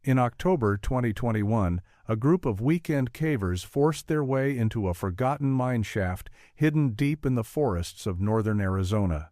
In October 2021, a group of weekend cavers forced their way into a forgotten mine shaft hidden deep in the forests of northern Arizona.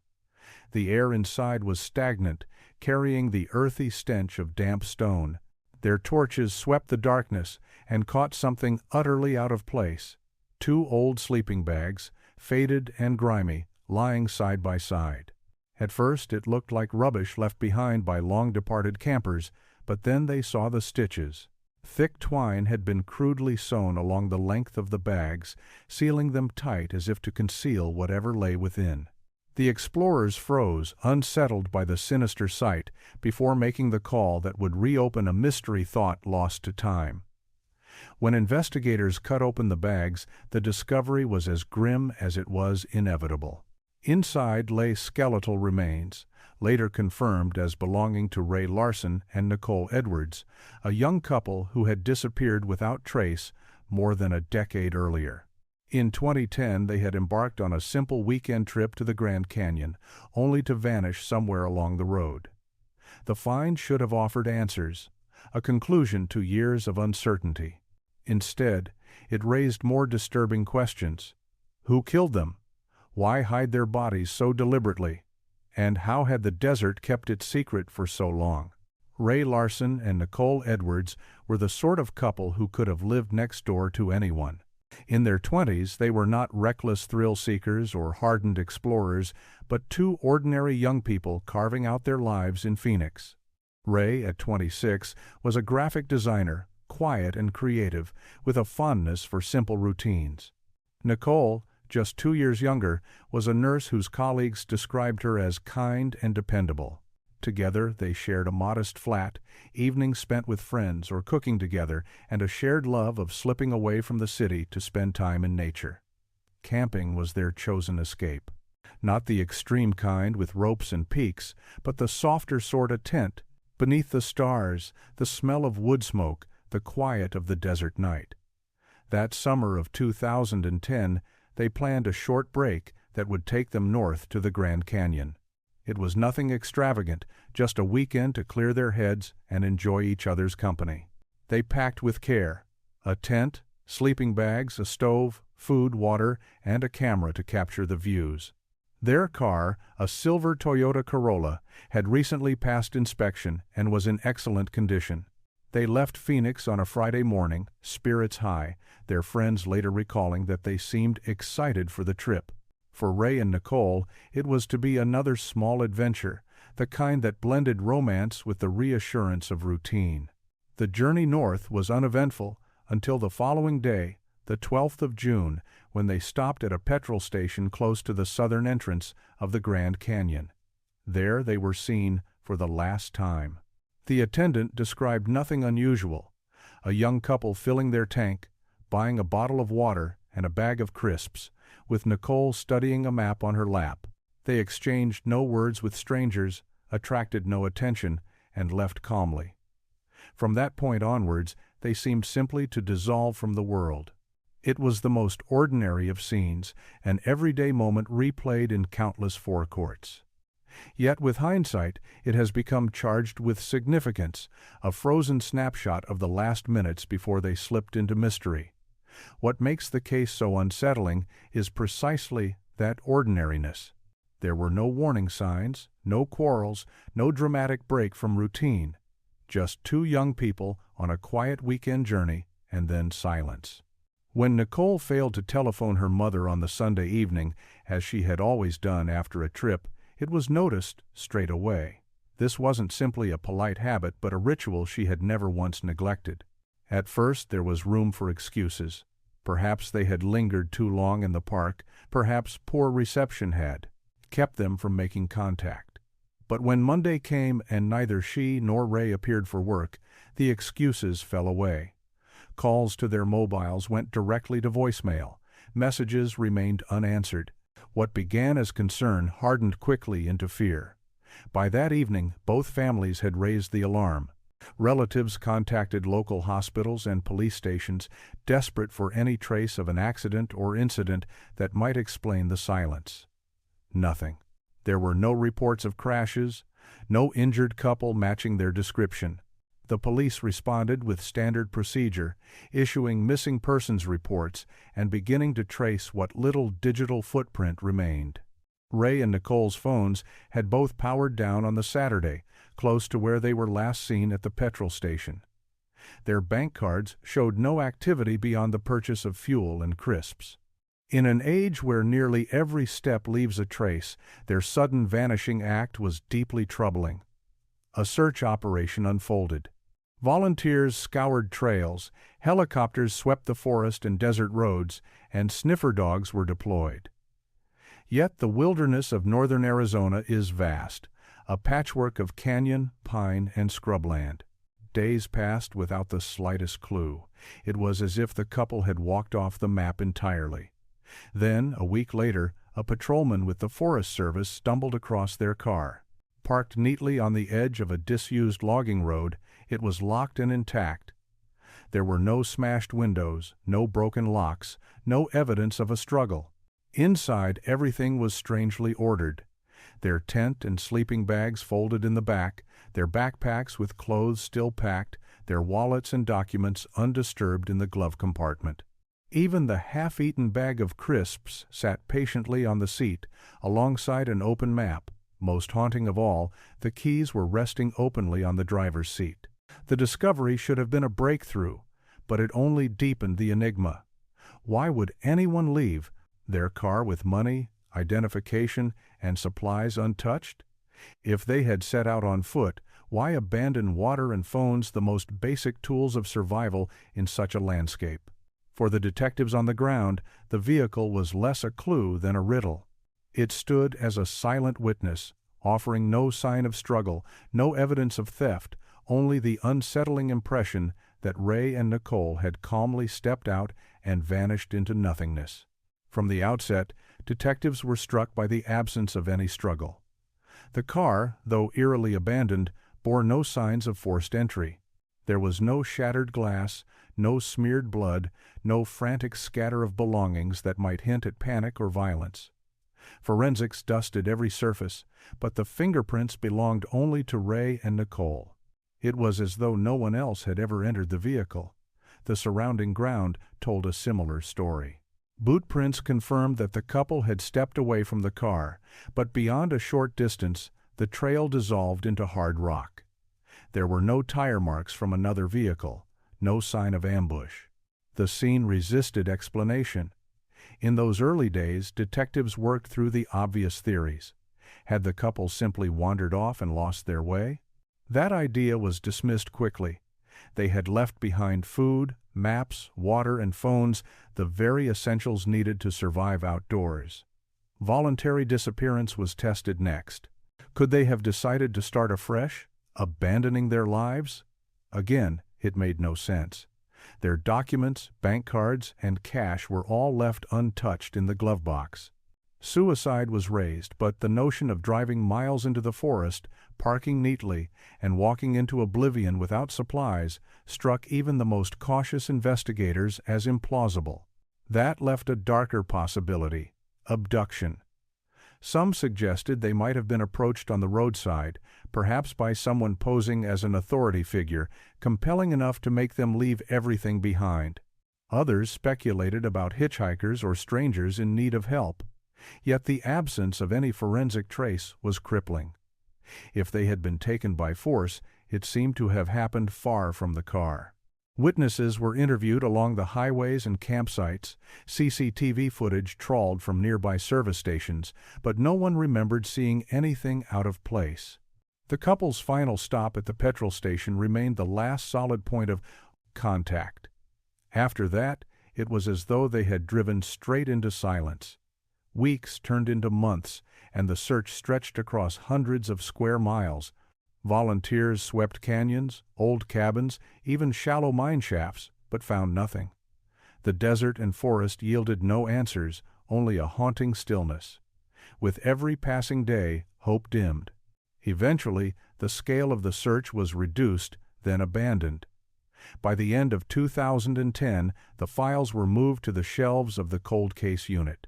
The air inside was stagnant, carrying the earthy stench of damp stone. Their torches swept the darkness and caught something utterly out of place: two old sleeping bags, faded and grimy, lying side by side. At first it looked like rubbish left behind by long-departed campers, but then they saw the stitches. Thick twine had been crudely sewn along the length of the bags, sealing them tight as if to conceal whatever lay within. The explorers froze, unsettled by the sinister sight, before making the call that would reopen a mystery thought lost to time. When investigators cut open the bags, the discovery was as grim as it was inevitable. Inside lay skeletal remains, later confirmed as belonging to Ray Larson and Nicole Edwards, a young couple who had disappeared without trace more than a decade earlier. In 2010, they had embarked on a simple weekend trip to the Grand Canyon, only to vanish somewhere along the road. The find should have offered answers, a conclusion to years of uncertainty. Instead, it raised more disturbing questions. Who killed them? Why hide their bodies so deliberately? And how had the desert kept its secret for so long? Ray Larson and Nicole Edwards were the sort of couple who could have lived next door to anyone. In their 20s, they were not reckless thrill-seekers or hardened explorers, but two ordinary young people carving out their lives in Phoenix. Ray, at 26, was a graphic designer, quiet and creative, with a fondness for simple routines. Nicole, just 2 years younger, was a nurse whose colleagues described her as kind and dependable. Together they shared a modest flat, evenings spent with friends or cooking together, and a shared love of slipping away from the city to spend time in nature. Camping was their chosen escape. Not the extreme kind with ropes and peaks, but the softer sort: a tent, beneath the stars, the smell of wood smoke, the quiet of the desert night. That summer of 2010, they planned a short break that would take them north to the Grand Canyon. It was nothing extravagant, just a weekend to clear their heads and enjoy each other's company. They packed with care: a tent, sleeping bags, a stove, food, water, and a camera to capture the views. Their car, a silver Toyota Corolla, had recently passed inspection and was in excellent condition. They left Phoenix on a Friday morning, spirits high, their friends later recalling that they seemed excited for the trip. For Ray and Nicole, it was to be another small adventure, the kind that blended romance with the reassurance of routine. The journey north was uneventful until the following day, the 12th of June, when they stopped at a petrol station close to the southern entrance of the Grand Canyon. There they were seen for the last time. The attendant described nothing unusual: a young couple filling their tank, buying a bottle of water and a bag of crisps, with Nicole studying a map on her lap. They exchanged no words with strangers, attracted no attention, and left calmly. From that point onwards, they seemed simply to dissolve from the world. It was the most ordinary of scenes, an everyday moment replayed in countless forecourts. Yet with hindsight, it has become charged with significance, a frozen snapshot of the last minutes before they slipped into mystery. What makes the case so unsettling is precisely that ordinariness. There were no warning signs, no quarrels, no dramatic break from routine. Just two young people on a quiet weekend journey, and then silence. When Nicole failed to telephone her mother on the Sunday evening, as she had always done after a trip, it was noticed straight away. This wasn't simply a polite habit, but a ritual she had never once neglected. At first there was room for excuses. Perhaps they had lingered too long in the park, perhaps poor reception had kept them from making contact. But when Monday came and neither she nor Ray appeared for work, the excuses fell away. Calls to their mobiles went directly to voicemail. Messages remained unanswered. What began as concern hardened quickly into fear. By that evening, both families had raised the alarm. Relatives contacted local hospitals and police stations, desperate for any trace of an accident or incident that might explain the silence. Nothing. There were no reports of crashes, no injured couple matching their description. The police responded with standard procedure, issuing missing persons reports and beginning to trace what little digital footprint remained. Ray and Nicole's phones had both powered down on the Saturday, close to where they were last seen at the petrol station. Their bank cards showed no activity beyond the purchase of fuel and crisps. In an age where nearly every step leaves a trace, their sudden vanishing act was deeply troubling. A search operation unfolded. Volunteers scoured trails, helicopters swept the forest and desert roads, and sniffer dogs were deployed. Yet the wilderness of northern Arizona is vast, a patchwork of canyon, pine, and scrubland. Days passed without the slightest clue. It was as if the couple had walked off the map entirely. Then, a week later, a patrolman with the Forest Service stumbled across their car. Parked neatly on the edge of a disused logging road, it was locked and intact. There were no smashed windows, no broken locks, no evidence of a struggle. Inside, everything was strangely ordered. Their tent and sleeping bags folded in the back, their backpacks with clothes still packed, their wallets and documents undisturbed in the glove compartment. Even the half-eaten bag of crisps sat patiently on the seat, alongside an open map. Most haunting of all, the keys were resting openly on the driver's seat. The discovery should have been a breakthrough, but it only deepened the enigma. Why would anyone leave their car with money, identification, and supplies untouched? If they had set out on foot, why abandon water and phones, the most basic tools of survival, in such a landscape? For the detectives on the ground, the vehicle was less a clue than a riddle. It stood as a silent witness, offering no sign of struggle, no evidence of theft, only the unsettling impression that Ray and Nicole had calmly stepped out and vanished into nothingness. From the outset, detectives were struck by the absence of any struggle. The car, though eerily abandoned, bore no signs of forced entry. There was no shattered glass, no smeared blood, no frantic scatter of belongings that might hint at panic or violence. Forensics dusted every surface, but the fingerprints belonged only to Ray and Nicole. It was as though no one else had ever entered the vehicle. The surrounding ground told a similar story. Boot prints confirmed that the couple had stepped away from the car, but beyond a short distance, the trail dissolved into hard rock. There were no tire marks from another vehicle, no sign of ambush. The scene resisted explanation. In those early days, detectives worked through the obvious theories. Had the couple simply wandered off and lost their way? That idea was dismissed quickly. They had left behind food, maps, water, and phones, the very essentials needed to survive outdoors. Voluntary disappearance was tested next. Could they have decided to start afresh, abandoning their lives? Again, it made no sense. Their documents, bank cards, and cash were all left untouched in the glove box. Suicide was raised, but the notion of driving miles into the forest, parking neatly, and walking into oblivion without supplies struck even the most cautious investigators as implausible. That left a darker possibility: abduction. Some suggested they might have been approached on the roadside, perhaps by someone posing as an authority figure, compelling enough to make them leave everything behind. Others speculated about hitchhikers or strangers in need of help. Yet the absence of any forensic trace was crippling. If they had been taken by force, it seemed to have happened far from the car. Witnesses were interviewed along the highways and campsites, CCTV footage trawled from nearby service stations, but no one remembered seeing anything out of place. The couple's final stop at the petrol station remained the last solid point of contact. After that, it was as though they had driven straight into silence. Weeks turned into months, and the search stretched across hundreds of square miles. Volunteers swept canyons, old cabins, even shallow mine shafts, but found nothing. The desert and forest yielded no answers, only a haunting stillness. With every passing day, hope dimmed. Eventually, the scale of the search was reduced, then abandoned. By the end of 2010, the files were moved to the shelves of the cold case unit.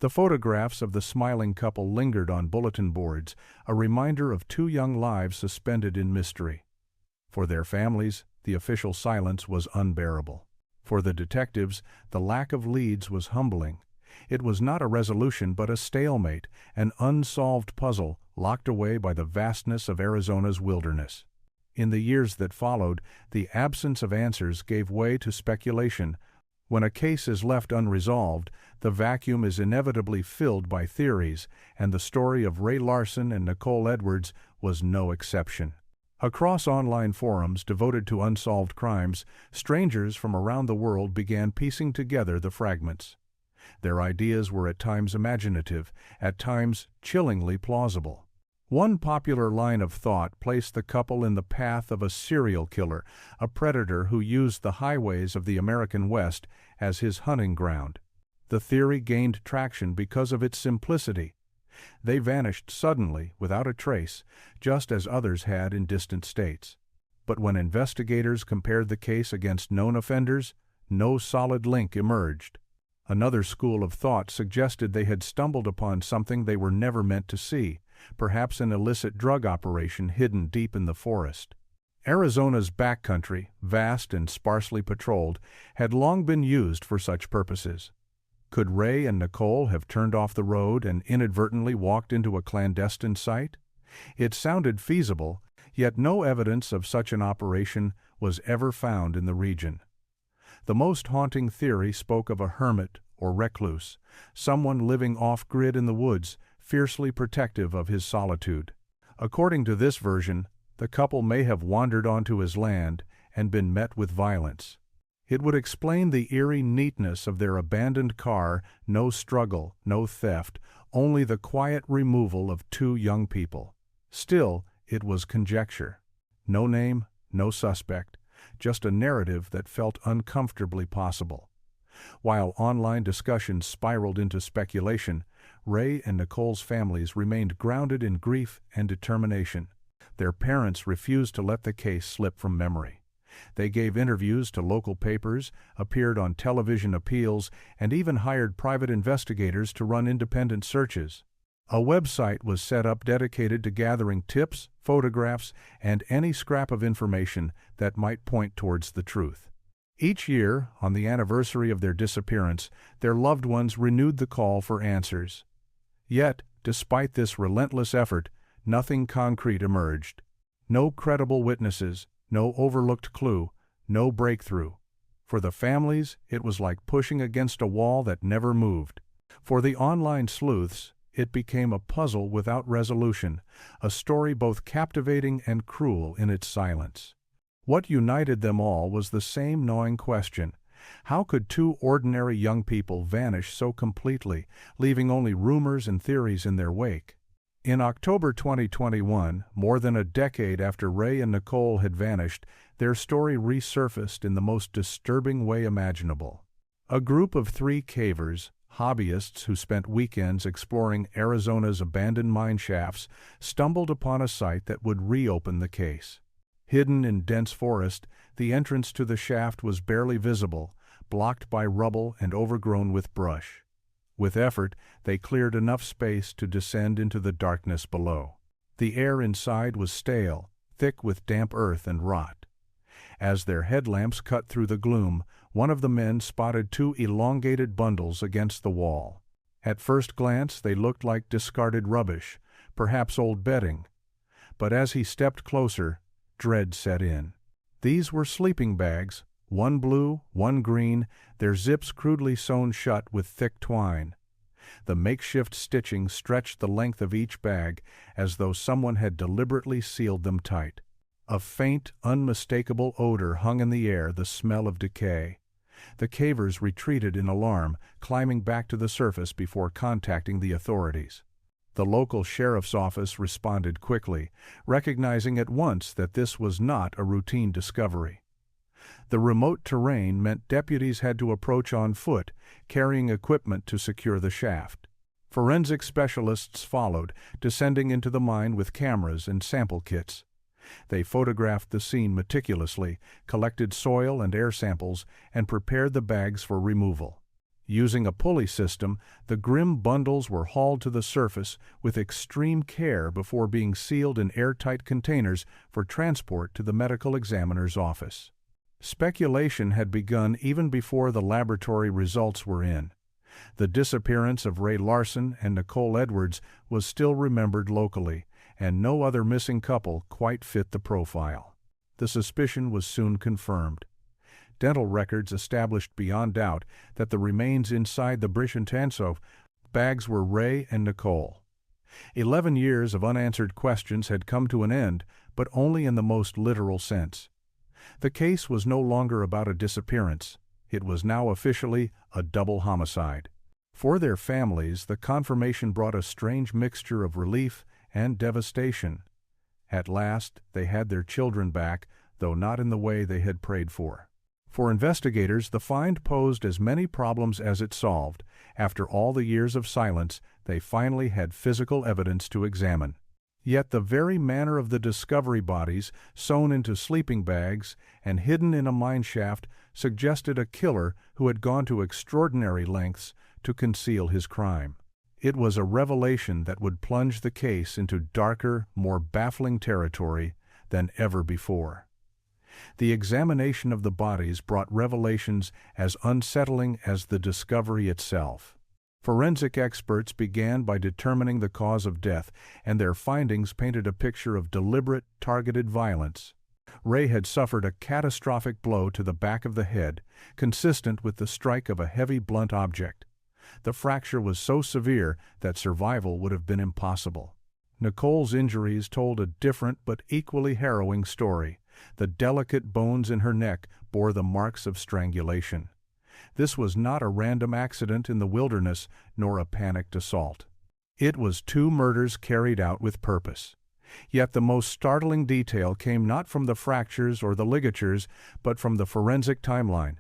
The photographs of the smiling couple lingered on bulletin boards, a reminder of two young lives suspended in mystery. For their families, the official silence was unbearable. For the detectives, the lack of leads was humbling. It was not a resolution but a stalemate, an unsolved puzzle locked away by the vastness of Arizona's wilderness. In the years that followed, the absence of answers gave way to speculation. When a case is left unresolved, the vacuum is inevitably filled by theories, and the story of Ray Larson and Nicole Edwards was no exception. Across online forums devoted to unsolved crimes, strangers from around the world began piecing together the fragments. Their ideas were at times imaginative, at times chillingly plausible. One popular line of thought placed the couple in the path of a serial killer, a predator who used the highways of the American West as his hunting ground. The theory gained traction because of its simplicity. They vanished suddenly, without a trace, just as others had in distant states. But when investigators compared the case against known offenders, no solid link emerged. Another school of thought suggested they had stumbled upon something they were never meant to see, perhaps an illicit drug operation hidden deep in the forest. Arizona's backcountry, vast and sparsely patrolled, had long been used for such purposes. Could Ray and Nicole have turned off the road and inadvertently walked into a clandestine site? It sounded feasible, yet no evidence of such an operation was ever found in the region. The most haunting theory spoke of a hermit or recluse, someone living off-grid in the woods, fiercely protective of his solitude. According to this version, the couple may have wandered onto his land and been met with violence. It would explain the eerie neatness of their abandoned car, no struggle, no theft, only the quiet removal of two young people. Still, it was conjecture. No name, no suspect, just a narrative that felt uncomfortably possible. While online discussions spiraled into speculation, Ray and Nicole's families remained grounded in grief and determination. Their parents refused to let the case slip from memory. They gave interviews to local papers, appeared on television appeals, and even hired private investigators to run independent searches. A website was set up dedicated to gathering tips, photographs, and any scrap of information that might point towards the truth. Each year, on the anniversary of their disappearance, their loved ones renewed the call for answers. Yet, despite this relentless effort, nothing concrete emerged. No credible witnesses, no overlooked clue, no breakthrough. For the families, it was like pushing against a wall that never moved. For the online sleuths, it became a puzzle without resolution, a story both captivating and cruel in its silence. What united them all was the same gnawing question: how could two ordinary young people vanish so completely, leaving only rumors and theories in their wake? In October 2021, more than a decade after Ray and Nicole had vanished, their story resurfaced in the most disturbing way imaginable. A group of 3 cavers, hobbyists who spent weekends exploring Arizona's abandoned mine shafts, stumbled upon a site that would reopen the case. Hidden in dense forest, the entrance to the shaft was barely visible, blocked by rubble and overgrown with brush. With effort, they cleared enough space to descend into the darkness below. The air inside was stale, thick with damp earth and rot. As their headlamps cut through the gloom, one of the men spotted 2 elongated bundles against the wall. At first glance, they looked like discarded rubbish, perhaps old bedding. But as he stepped closer, dread set in. These were sleeping bags, one blue, one green, their zips crudely sewn shut with thick twine. The makeshift stitching stretched the length of each bag, as though someone had deliberately sealed them tight. A faint, unmistakable odor hung in the air, the smell of decay. The cavers retreated in alarm, climbing back to the surface before contacting the authorities. The local sheriff's office responded quickly, recognizing at once that this was not a routine discovery. The remote terrain meant deputies had to approach on foot, carrying equipment to secure the shaft. Forensic specialists followed, descending into the mine with cameras and sample kits. They photographed the scene meticulously, collected soil and air samples, and prepared the bags for removal. Using a pulley system, the grim bundles were hauled to the surface with extreme care before being sealed in airtight containers for transport to the medical examiner's office. Speculation had begun even before the laboratory results were in. The disappearance of Ray Larson and Nicole Edwards was still remembered locally, and no other missing couple quite fit the profile. The suspicion was soon confirmed. Dental records established beyond doubt that the remains inside the Britantanso bags were Ray and Nicole. 11 years of unanswered questions had come to an end, but only in the most literal sense. The case was no longer about a disappearance. It was now officially a double homicide. For their families, the confirmation brought a strange mixture of relief and devastation. At last, they had their children back, though not in the way they had prayed for. For investigators, the find posed as many problems as it solved. After all the years of silence, they finally had physical evidence to examine. Yet the very manner of the discovery bodies, sewn into sleeping bags and hidden in a mine shaft, suggested a killer who had gone to extraordinary lengths to conceal his crime. It was a revelation that would plunge the case into darker, more baffling territory than ever before. The examination of the bodies brought revelations as unsettling as the discovery itself. Forensic experts began by determining the cause of death, and their findings painted a picture of deliberate, targeted violence. Ray had suffered a catastrophic blow to the back of the head, consistent with the strike of a heavy blunt object. The fracture was so severe that survival would have been impossible. Nicole's injuries told a different but equally harrowing story. The delicate bones in her neck bore the marks of strangulation. This was not a random accident in the wilderness, nor a panicked assault. It was 2 murders carried out with purpose. Yet the most startling detail came not from the fractures or the ligatures, but from the forensic timeline.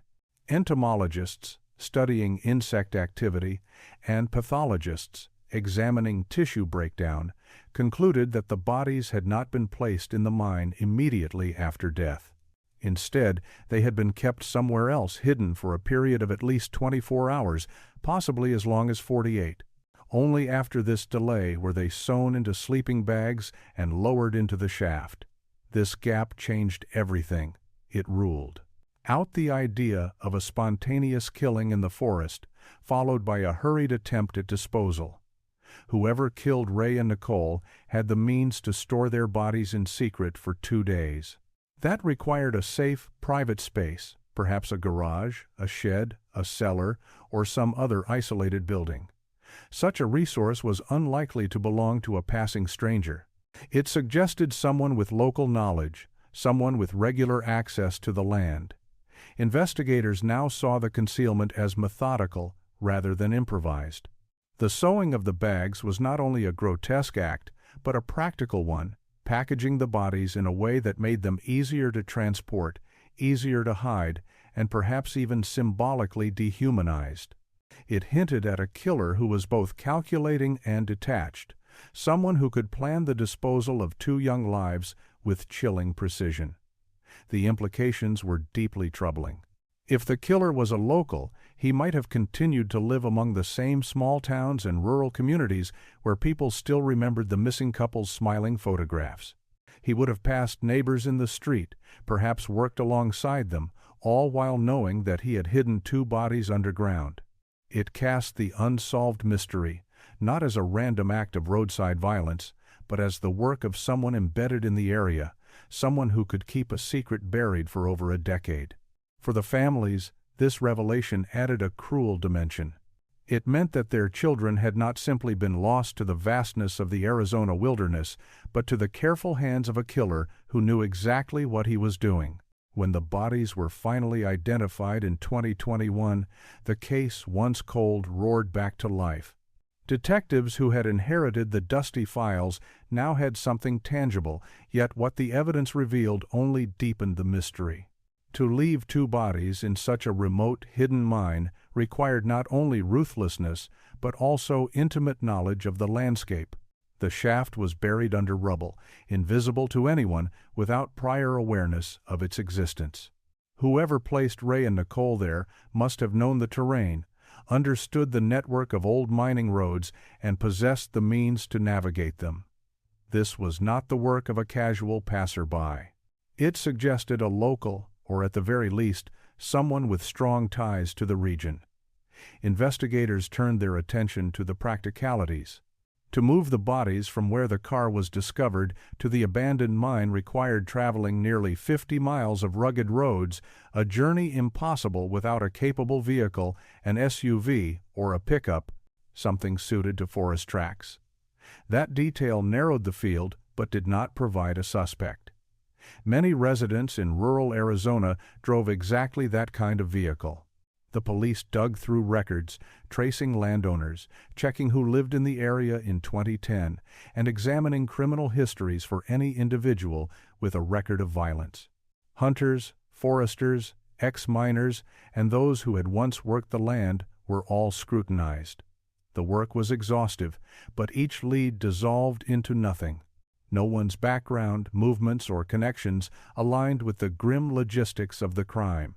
Entomologists, studying insect activity, and pathologists, examining tissue breakdown, concluded that the bodies had not been placed in the mine immediately after death. Instead, they had been kept somewhere else, hidden for a period of at least 24 hours, possibly as long as 48. Only after this delay were they sewn into sleeping bags and lowered into the shaft. This gap changed everything. It ruled out the idea of a spontaneous killing in the forest, followed by a hurried attempt at disposal. Whoever killed Ray and Nicole had the means to store their bodies in secret for 2 days. That required a safe, private space, perhaps a garage, a shed, a cellar, or some other isolated building. Such a resource was unlikely to belong to a passing stranger. It suggested someone with local knowledge, someone with regular access to the land. Investigators now saw the concealment as methodical rather than improvised. The sewing of the bags was not only a grotesque act, but a practical one, packaging the bodies in a way that made them easier to transport, easier to hide, and perhaps even symbolically dehumanized. It hinted at a killer who was both calculating and detached, someone who could plan the disposal of 2 young lives with chilling precision. The implications were deeply troubling. If the killer was a local, he might have continued to live among the same small towns and rural communities where people still remembered the missing couple's smiling photographs. He would have passed neighbors in the street, perhaps worked alongside them, all while knowing that he had hidden 2 bodies underground. It cast the unsolved mystery, not as a random act of roadside violence, but as the work of someone embedded in the area, someone who could keep a secret buried for over a decade. For the families, this revelation added a cruel dimension. It meant that their children had not simply been lost to the vastness of the Arizona wilderness, but to the careful hands of a killer who knew exactly what he was doing. When the bodies were finally identified in 2021, the case, once cold, roared back to life. Detectives who had inherited the dusty files now had something tangible, yet what the evidence revealed only deepened the mystery. To leave 2 bodies in such a remote, hidden mine required not only ruthlessness, but also intimate knowledge of the landscape. The shaft was buried under rubble, invisible to anyone without prior awareness of its existence. Whoever placed Ray and Nicole there must have known the terrain, understood the network of old mining roads, and possessed the means to navigate them. This was not the work of a casual passerby. It suggested a local, or at the very least, someone with strong ties to the region. Investigators turned their attention to the practicalities. To move the bodies from where the car was discovered to the abandoned mine required traveling nearly 50 miles of rugged roads, a journey impossible without a capable vehicle, an SUV or a pickup, something suited to forest tracks. That detail narrowed the field but did not provide a suspect. Many residents in rural Arizona drove exactly that kind of vehicle. The police dug through records, tracing landowners, checking who lived in the area in 2010, and examining criminal histories for any individual with a record of violence. Hunters, foresters, ex-miners, and those who had once worked the land were all scrutinized. The work was exhaustive, but each lead dissolved into nothing. No one's background, movements, or connections aligned with the grim logistics of the crime.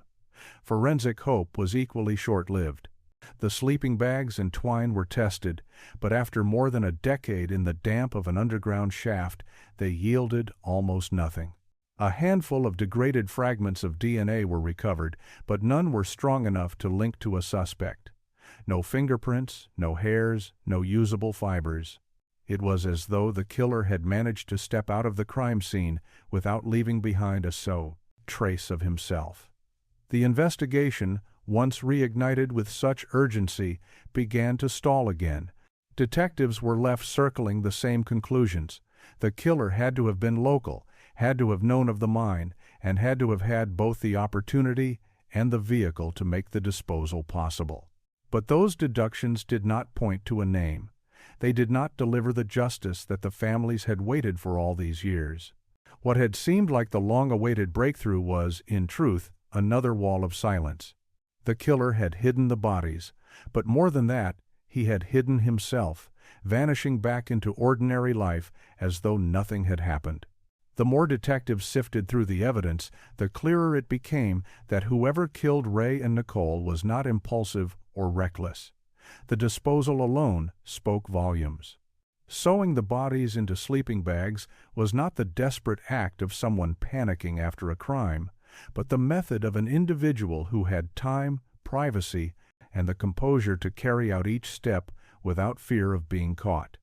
Forensic hope was equally short-lived. The sleeping bags and twine were tested, but after more than a decade in the damp of an underground shaft, they yielded almost nothing. A handful of degraded fragments of DNA were recovered, but none were strong enough to link to a suspect. No fingerprints, no hairs, no usable fibers. It was as though the killer had managed to step out of the crime scene without leaving behind a trace of himself. The investigation, once reignited with such urgency, began to stall again. Detectives were left circling the same conclusions. The killer had to have been local, had to have known of the mine, and had to have had both the opportunity and the vehicle to make the disposal possible. But those deductions did not point to a name. They did not deliver the justice that the families had waited for all these years. What had seemed like the long-awaited breakthrough was, in truth, another wall of silence. The killer had hidden the bodies, but more than that, he had hidden himself, vanishing back into ordinary life as though nothing had happened. The more detectives sifted through the evidence, the clearer it became that whoever killed Ray and Nicole was not impulsive or reckless. The disposal alone spoke volumes. Sewing the bodies into sleeping bags was not the desperate act of someone panicking after a crime, but the method of an individual who had time, privacy, and the composure to carry out each step without fear of being caught.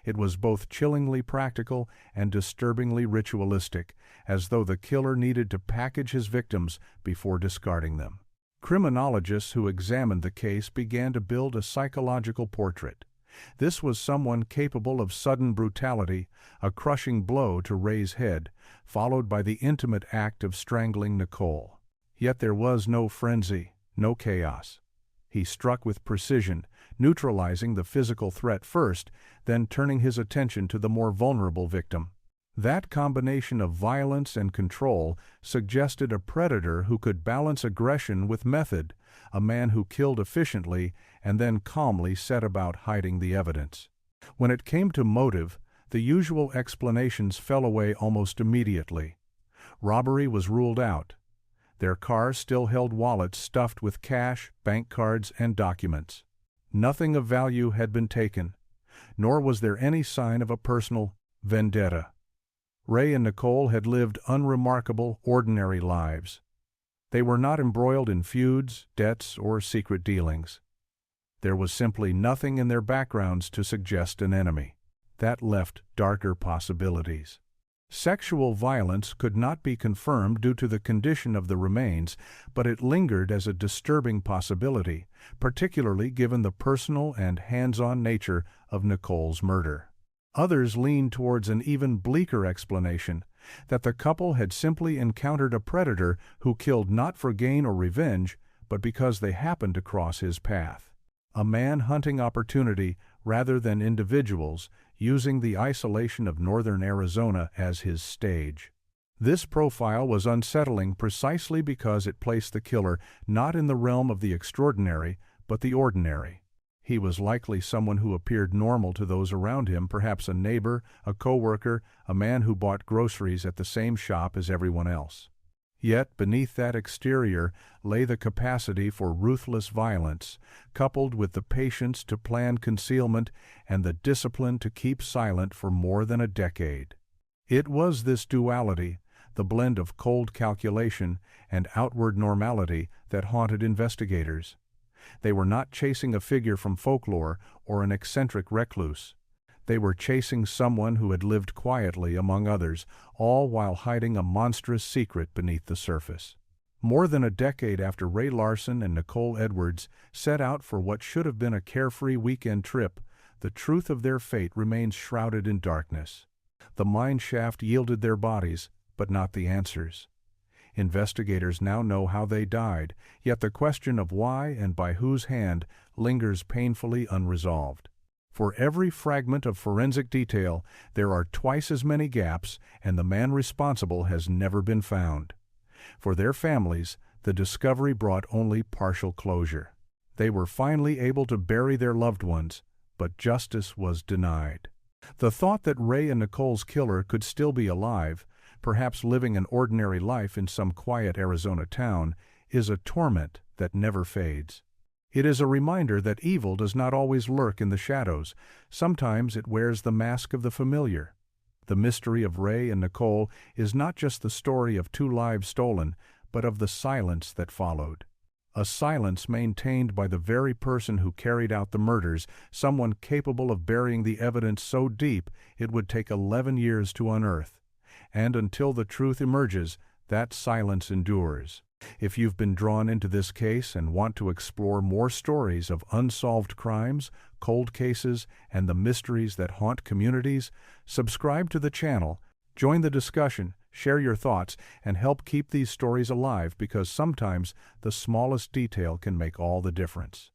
It was both chillingly practical and disturbingly ritualistic, as though the killer needed to package his victims before discarding them. Criminologists who examined the case began to build a psychological portrait. This was someone capable of sudden brutality, a crushing blow to Ray's head, followed by the intimate act of strangling Nicole. Yet there was no frenzy, no chaos. He struck with precision, neutralizing the physical threat first, then turning his attention to the more vulnerable victim. That combination of violence and control suggested a predator who could balance aggression with method, a man who killed efficiently and then calmly set about hiding the evidence. When it came to motive, the usual explanations fell away almost immediately. Robbery was ruled out. Their car still held wallets stuffed with cash, bank cards, and documents. Nothing of value had been taken, nor was there any sign of a personal vendetta. Ray and Nicole had lived unremarkable, ordinary lives. They were not embroiled in feuds, debts, or secret dealings. There was simply nothing in their backgrounds to suggest an enemy. That left darker possibilities. Sexual violence could not be confirmed due to the condition of the remains, but it lingered as a disturbing possibility, particularly given the personal and hands-on nature of Nicole's murder. Others leaned towards an even bleaker explanation, that the couple had simply encountered a predator who killed not for gain or revenge, but because they happened to cross his path. A man hunting opportunity rather than individuals, using the isolation of northern Arizona as his stage. This profile was unsettling precisely because it placed the killer not in the realm of the extraordinary, but the ordinary. He was likely someone who appeared normal to those around him, perhaps a neighbor, a co-worker, a man who bought groceries at the same shop as everyone else. Yet beneath that exterior lay the capacity for ruthless violence, coupled with the patience to plan concealment and the discipline to keep silent for more than a decade. It was this duality, the blend of cold calculation and outward normality, that haunted investigators. They were not chasing a figure from folklore or an eccentric recluse. They were chasing someone who had lived quietly among others, all while hiding a monstrous secret beneath the surface. More than a decade after Ray Larson and Nicole Edwards set out for what should have been a carefree weekend trip, the truth of their fate remains shrouded in darkness. The mine shaft yielded their bodies, but not the answers. Investigators now know how they died, yet the question of why and by whose hand lingers painfully unresolved. For every fragment of forensic detail, there are twice as many gaps, and the man responsible has never been found. For their families, the discovery brought only partial closure. They were finally able to bury their loved ones, but justice was denied. The thought that Ray and Nicole's killer could still be alive, perhaps living an ordinary life in some quiet Arizona town, is a torment that never fades. It is a reminder that evil does not always lurk in the shadows. Sometimes it wears the mask of the familiar. The mystery of Ray and Nicole is not just the story of two lives stolen, but of the silence that followed. A silence maintained by the very person who carried out the murders, someone capable of burying the evidence so deep it would take 11 years to unearth. And until the truth emerges, that silence endures. If you've been drawn into this case and want to explore more stories of unsolved crimes, cold cases, and the mysteries that haunt communities, subscribe to the channel, join the discussion, share your thoughts, and help keep these stories alive, because sometimes the smallest detail can make all the difference.